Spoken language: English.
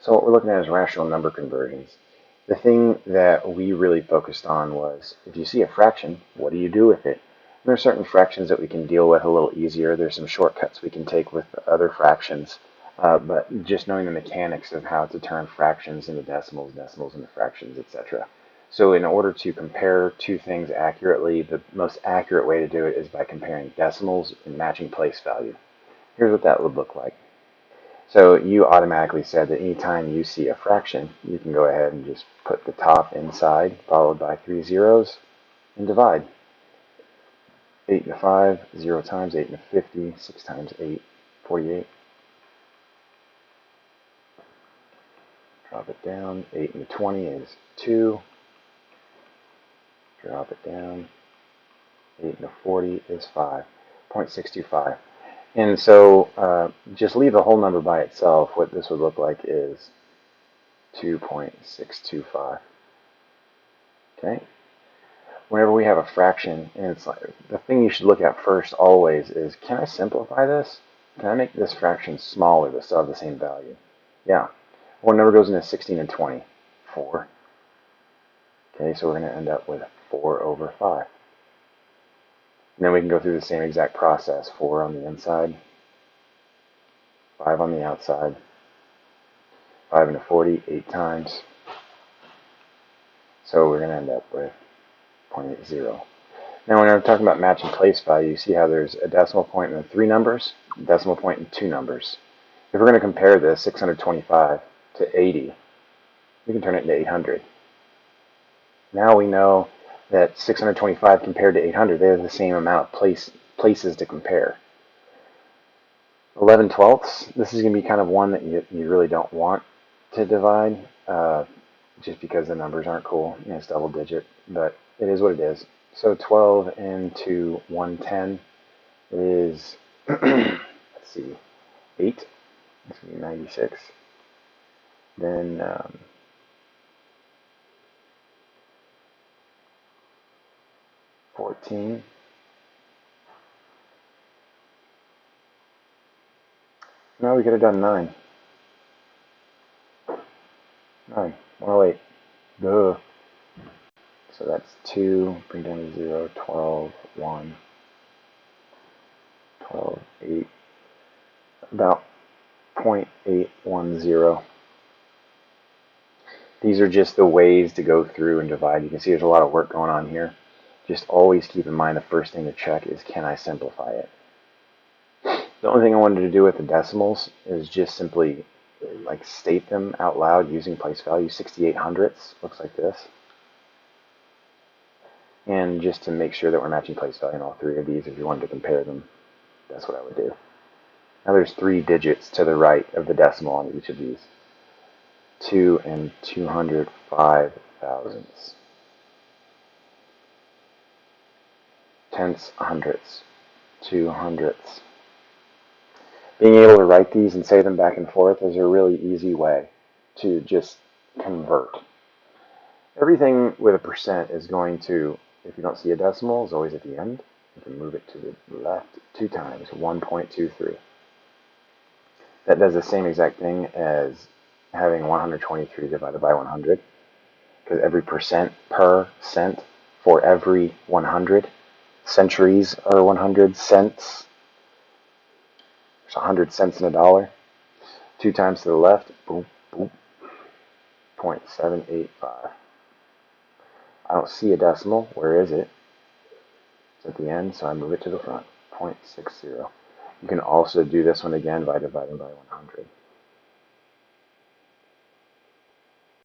So what we're looking at is rational number conversions. The thing that we really focused on was, if you see a fraction, what do you do with it? And there are certain fractions that we can deal with a little easier. There's some shortcuts we can take with other fractions. But just knowing the mechanics of how to turn fractions into decimals, decimals into fractions, etc. So in order to compare two things accurately, the most accurate way to do it is by comparing decimals and matching place value. Here's what that would look like. So you automatically said that anytime you see a fraction, you can go ahead and just put the top inside, followed by 3 zeros, and divide. 8 into 5, 0 times 8 into 50, 6 times 8, 48. Drop it down. 8 into 20 is 2. Drop it down. 8 into 40 is 5. 0.625. And so just leave the whole number by itself. What this would look like is 2.625. Okay? Whenever we have a fraction, and it's like the thing you should look at first always is, can I simplify this? Can I make this fraction smaller but still have the same value? Yeah. What number goes into 16 and 20? 4. Okay, so we're going to end up with 4 over 5. And then we can go through the same exact process. 4 on the inside, 5 on the outside. 5 into 40, 8 times. So we're going to end up with 0.80. Now when I'm talking about matching place value, you see how there's a decimal point and 3 numbers, a decimal point and 2 numbers. If we're going to compare this 625 to 80, we can turn it into 800. Now we know that 625 compared to 800, they have the same amount of places to compare. 11/12, this is going to be kind of one that you really don't want to divide, just because the numbers aren't cool. It's double digit, but it is what it is. So 12 into 110 is, let's see, 8. It's going to be 96. Then 14. No, we could have done 9. 9. 108. Duh. So that's 2. Bring down to 0. 12. 1. 12. 8. About 0.810. These are just the ways to go through and divide. You can see there's a lot of work going on here. Just always keep in mind the first thing to check is, can I simplify it? The only thing I wanted to do with the decimals is just simply like state them out loud using place value. 68 hundredths looks like this. And just to make sure that we're matching place value in all 3 of these, if you wanted to compare them, that's what I would do. Now there's 3 digits to the right of the decimal on each of these. 2 and 205 thousandths. Tenths, hundredths, 2 hundredths. Being able to write these and say them back and forth is a really easy way to just convert. Everything with a percent is going to, if you don't see a decimal, is always at the end. You can move it to the left 2 times, 1.23. That does the same exact thing as having 123 divided by 100, because every percent per cent for every 100. Centuries are 100 cents. There's 100 cents in a dollar. 2 times to the left, boom, boom, 0.785. I don't see a decimal. Where is it? It's at the end, so I move it to the front, 0.60. You can also do this one again by dividing by 100.